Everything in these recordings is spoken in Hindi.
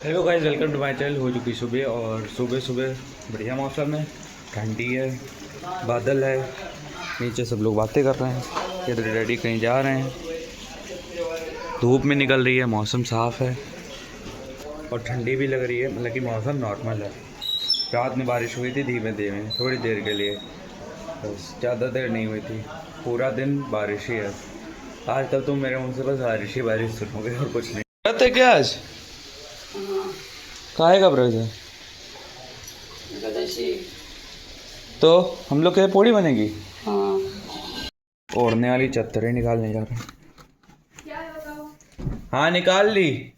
Hello guys, welcome to my channel. हो चुकी सुबह और सुबह सुबह बढ़िया मौसम है, ठंडी है, बादल है, नीचे सब लोग बातें कर रहे हैं, इधर डैडी कहीं जा रहे हैं, धूप में निकल रही है, मौसम साफ़ है और ठंडी भी लग रही है, मतलब कि मौसम नॉर्मल है। रात में बारिश हुई थी धीमे धीमे थोड़ी देर के लिए, बस ज़्यादा देर नहीं हुई थी। पूरा दिन बारिश ही है आज। तक तुम मेरे मुँह से बस बारिश ही बारिश सुनोगे और कुछ नहीं। रहते क्या आज काहे का ब्रज है तो हम लोग के पोड़ी बनेगी। हाँ। ओढ़ने वाली चद्दरें निकालने जा रहे हैं। हाँ निकाल ली।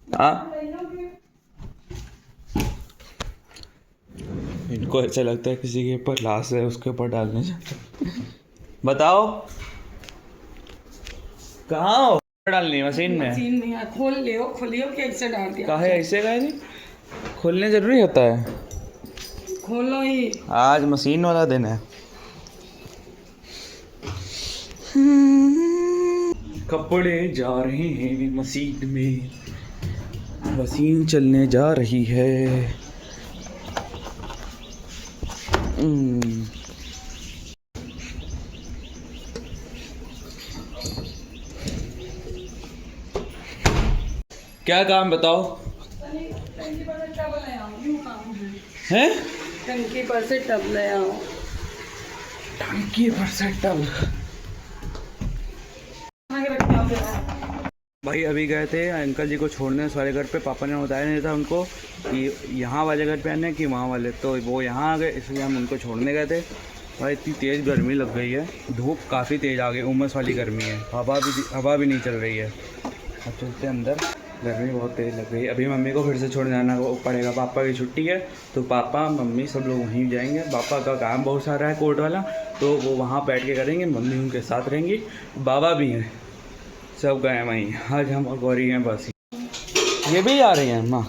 हाँ इनको ऐसा लगता है किसी के ऊपर लाश है उसके ऊपर डालने जाते हैं। बताओ कहाँ हो? डालनी मशीन में। मशीन में खोल लियो कैसे डाल दिया? काहे ऐसे गए नहीं, खोलने जरूरी होता है। खोलो ही। आज मशीन वाला दिन है। कपड़े जा रहे हैं मशीन में, मशीन चलने जा रही है। क्या काम बताओ? हैं? टंकी पर से टब ले आओ। टंकी पर से टब। भाई अभी गए थे अंकल जी को छोड़ने सारे घर पे। पापा ने बताया नहीं था उनको कि यहाँ वाले घर पे आने कि वहाँ वाले, तो वो यहाँ आ गए, इसलिए हम उनको छोड़ने गए थे। भाई इतनी तेज़ गर्मी लग गई है, धूप काफ़ी तेज़ आ गई, उमस वाली गर्मी है, हवा भी नहीं चल रही है। अब चलते अंदर, गर्मी बहुत तेज़ लग गई। अभी मम्मी को फिर से छोड़ जाना पड़ेगा, पापा की छुट्टी है तो पापा मम्मी सब लोग वहीं जाएंगे। पापा का काम बहुत सारा है कोर्ट वाला, तो वो वहाँ बैठ के करेंगे, मम्मी उनके साथ रहेंगी, बाबा भी हैं, सब गए वहीं। आज हम और गौरी हैं बस। ये भी जा रही हैं माँ,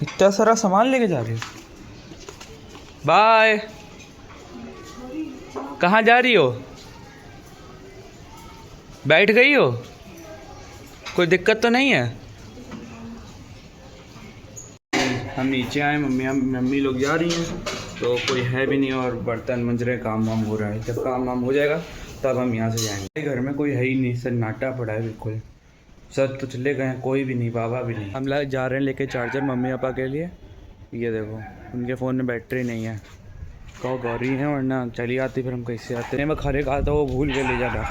इतना सारा सामान लेके जा रही हो। बाय। कहाँ जा रही हो? बैठ गई हो? कोई दिक्कत तो नहीं है? हम नीचे आए, मम्मी लोग जा रही हैं तो कोई है भी नहीं और बर्तन मंज रहे, काम वाम हो रहा है। जब काम वाम हो जाएगा तब हम यहाँ से जाएंगे। घर में कोई है ही नहीं, सन्नाटा पड़ा है बिल्कुल, सब तो चले गए हैं, कोई भी नहीं, बाबा भी नहीं। हम लोग जा रहे हैं लेके चार्जर मम्मी पापा के लिए। ये देखो उनके फ़ोन में बैटरी नहीं है, कहो गौरी है वरना चली आती, फिर हम कैसे आते। मैं खाने कहा था वो भूल के ले जाना।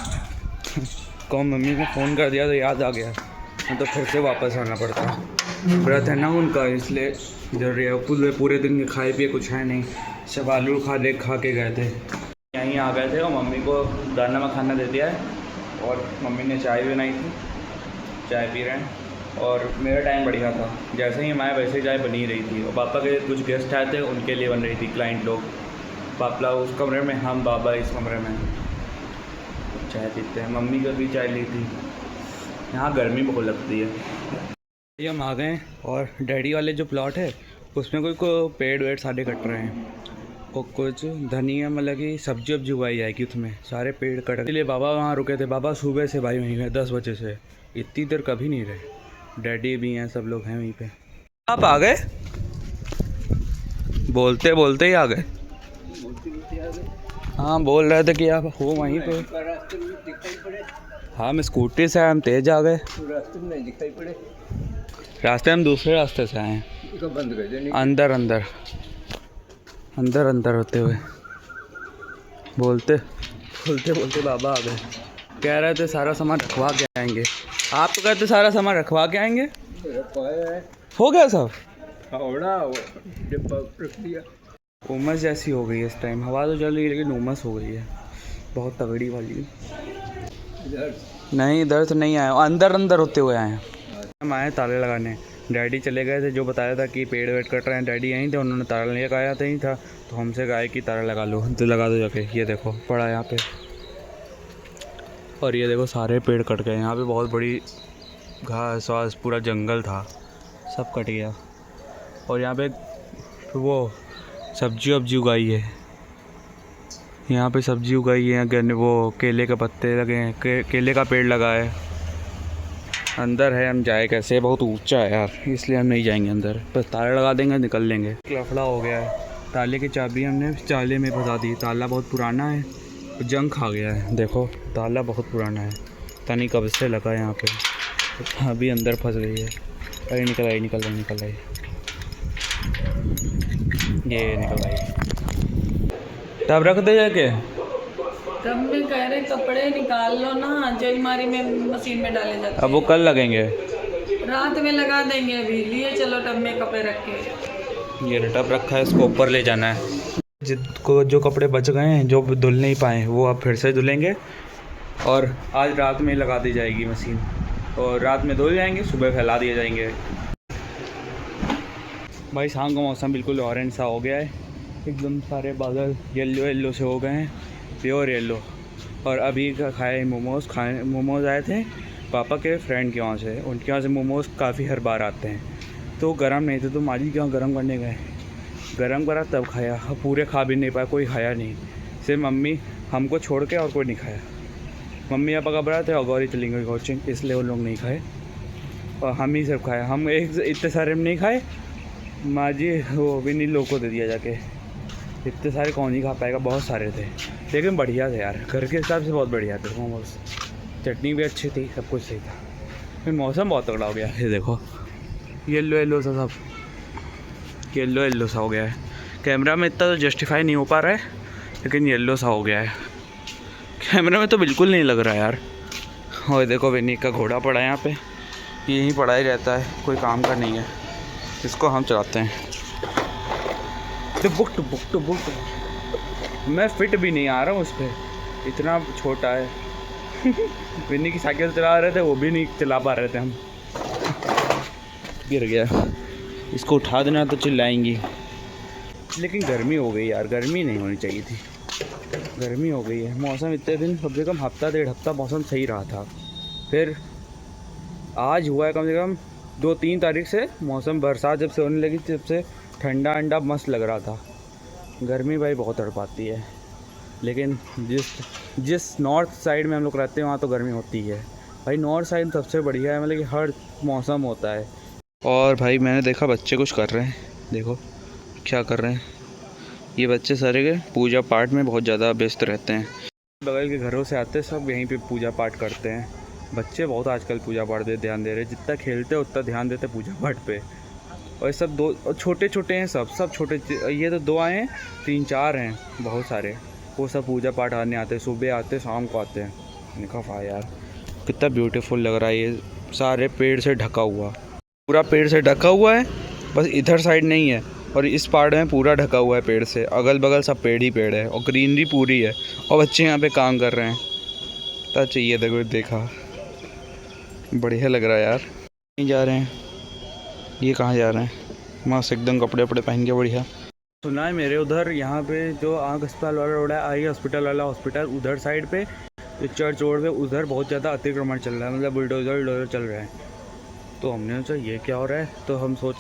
कहो मम्मी को फ़ोन कर दिया तो याद आ गया, तो फिर से वापस आना पड़ता। व्रत है ना उनका, इसलिए जरूरी है। पूरे दिन खाए पिए कुछ है नहीं, सब आलू खा के गए थे। यहीं आ गए थे और मम्मी को दाना में खाना दे दिया है और मम्मी ने चाय भी बनाई थी, चाय पी रहे हैं। और मेरा टाइम बढ़िया था, जैसे ही हम आए वैसे ही चाय बनी रही थी। और पापा के कुछ गेस्ट आए थे, उनके लिए बन रही थी, क्लाइंट लोग। पापा उस कमरे में, हम बाबा इस कमरे में चाय पीते हैं। मम्मी का भी चाय ली थी। यहाँ गर्मी बहुत लगती है। ये हम आ गए और डैडी वाले जो प्लॉट है उसमें कोई पेड़ वेड़ सारे कट रहे हैं और कुछ धनिया, मतलब कि सब्जी वब्जी उगाई जाएगी उसमें, सारे पेड़ कट। इसलिए बाबा वहाँ रुके थे। बाबा सुबह से भाई वहीं हैं, 10 बजे से, इतनी देर कभी नहीं रहे। डैडी भी हैं, सब लोग हैं वहीं पे। आप आ गए? बोलते बोलते ही आ गए। हाँ बोल रहे थे कि आप हो वहीं पे। हाँ हम स्कूटी से आए, हम तेज आ गए। रास्ते में नहीं दिखाई पड़े, रास्ते हम दूसरे रास्ते से आए हैं, तो बंद कर देने। अंदर होते हुए बोलते बोलते बाबा आ गए। कह रहे थे सारा सामान रखवा के आएंगे। आप तो कहते सारा सामान रखवा के आएंगे, हो गया सब? रख दिया। उमस जैसी हो गई है इस टाइम, हवा तो चल रही है लेकिन उमस हो गई है बहुत तगड़ी वाली। नहीं इधर तो नहीं आए, अंदर होते हुए आए हैं। हम आए ताले लगाने, डैडी चले गए थे, जो बताया था कि पेड़ वेड़ कट रहे हैं, डैडी यहीं थे, उन्होंने ताला नहीं लगाया था, ही था तो हमसे कहा कि ताला लगा लो, तो लगा दो जाके। ये देखो पड़ा यहाँ पे, और ये देखो सारे पेड़ कट गए। यहाँ पे बहुत बड़ी घास वास पूरा जंगल था, सब कट गया। और यहाँ पे वो सब्जी वब्जी उगाई है, यहाँ पे सब्जी उगाई है, वो केले के पत्ते लगे हैं, केले का पेड़ लगा है। अंदर है, हम जाए कैसे, बहुत ऊंचा है यार, इसलिए हम नहीं जाएंगे अंदर, बस ताला लगा देंगे निकल लेंगे। लफड़ा हो गया है, ताले की चाबी हमने ताले में फंसा दी, ताला बहुत पुराना है, जंग खा गया है, देखो ताला बहुत पुराना है, पता नहीं कब से लगा है यहाँ पे, अभी अंदर फंस गई है। अरे निकल आई निकल आई निकल आई, ये निकल आई, तब रख दे जाके। तब भी कह रहे कपड़े निकाल लो ना, जो अलमारी में मशीन में डाले जाते अब वो कल लगेंगे, रात में लगा देंगे, अभी लिए चलो टब में कपड़े रख के। ये टब रखा है, इसको ऊपर ले जाना है। जिसको जो कपड़े बच गए हैं, जो धुल नहीं पाए, वो अब फिर से धुलेंगे और आज रात में लगा दी जाएगी मशीन, और रात में धुल जाएंगे, सुबह फैला दिए जाएंगे। भाई शाम का मौसम बिल्कुल ऑरेंज सा हो गया है, एकदम सारे बादल येलो येलो से हो गए हैं, प्योर येलो। और अभी खाए मोमोज़ आए थे पापा के फ्रेंड के वहाँ से, उनके वहाँ से मोमोज़ काफ़ी हर बार आते हैं, तो गर्म नहीं थे, तो माजी के वहाँ गर्म करने गए, गर्म करा तब खाया, पूरे खा भी नहीं पाया, कोई खाया नहीं, सिर्फ मम्मी हमको छोड़ के और कोई नहीं खाया। मम्मी पापा घबरा थे और गौरी चली गई कोचिंग, इसलिए वो लोग नहीं खाए और हम ही सब खाए। हम एक इतने सारे में नहीं खाए, माँ जी वो भी नहीं लोग को दे दिया जाके, इतने सारे कौन ही खा पाएगा, बहुत सारे थे, लेकिन बढ़िया थे यार, घर के हिसाब से बहुत बढ़िया थे मोमोज, चटनी भी अच्छी थी, सब कुछ सही था। फिर मौसम बहुत तगड़ा हो गया, ये देखो येलो येलो सा, सब येलो येलो सा हो गया है, कैमरा में इतना तो जस्टिफाई नहीं हो पा रहा है, लेकिन येलो सा हो गया है, कैमरा में तो बिल्कुल नहीं लग रहा है यार। और देखो विनी का घोड़ा पड़ा है यहाँ पे, यहीं पड़ा ही रहता है, कोई काम का नहीं है, इसको हम चलाते हैं। बुक टू बुक मैं फिट भी नहीं आ रहा हूँ उस पर, इतना छोटा है। विनी की साइकिल चला रहे थे, वो भी नहीं चला पा रहे थे हम, गिर गया, इसको उठा देना तो चिल्लाएंगी। लेकिन गर्मी हो गई यार, गर्मी नहीं होनी चाहिए थी, गर्मी हो गई है। मौसम इतने दिन कम से कम हफ्ता डेढ़ हफ्ता मौसम सही रहा था, फिर आज हुआ है कम से कम 2-3 तारीख से मौसम, बरसात जब से होने लगी तब से ठंडा ठंडा मस्त लग रहा था। गर्मी भाई बहुत तड़पाती है, लेकिन जिस नॉर्थ साइड में हम लोग रहते हैं वहाँ तो गर्मी होती है भाई, नॉर्थ साइड सबसे बढ़िया है, मतलब कि हर मौसम होता है। और भाई मैंने देखा बच्चे कुछ कर रहे हैं, देखो क्या कर रहे हैं ये बच्चे, सारे के पूजा पाठ में बहुत ज़्यादा व्यस्त रहते हैं, बगल के घरों से आते सब यहीं पे पूजा पाठ करते हैं। बच्चे बहुत आजकल पूजा पाठ पे ध्यान दे रहे हैं, जितना खेलते उतना ध्यान देते पूजा पाठ पे। और सब दो छोटे छोटे हैं, सब छोटे, ये तो 2 आए हैं, 3-4 हैं बहुत सारे, वो सब पूजा पाठ आने आते हैं, सुबह आते शाम को आते हैं। मैंने कहा वाह यार कितना ब्यूटीफुल लग रहा है, ये सारे पेड़ से ढका हुआ, पूरा पेड़ से ढका हुआ है, बस इधर साइड नहीं है, और इस पार्ट में पूरा ढका हुआ है पेड़ से, अगल बगल सब पेड़ ही पेड़ है, और ग्रीनरी पूरी है, और बच्चे यहाँ पे काम कर रहे हैं। तो चाहिए देखो, देखा बढ़िया लग रहा है यार। कहीं जा रहे हैं, ये कहाँ जा रहे हैं, मस्त एकदम कपड़े वपड़े पहन के बढ़िया। सुना है मेरे उधर यहाँ पे जो आँख अस्पताल वाला रोड है, आई हॉस्पिटल वाला हॉस्पिटल, उधर साइड पे जो चर्च रोड पे, उधर बहुत ज़्यादा अतिक्रमण चल रहा है, मतलब बुलडोजर चल रहा है। तो हमने सोचा ये क्या हो रहा है, तो हम सोच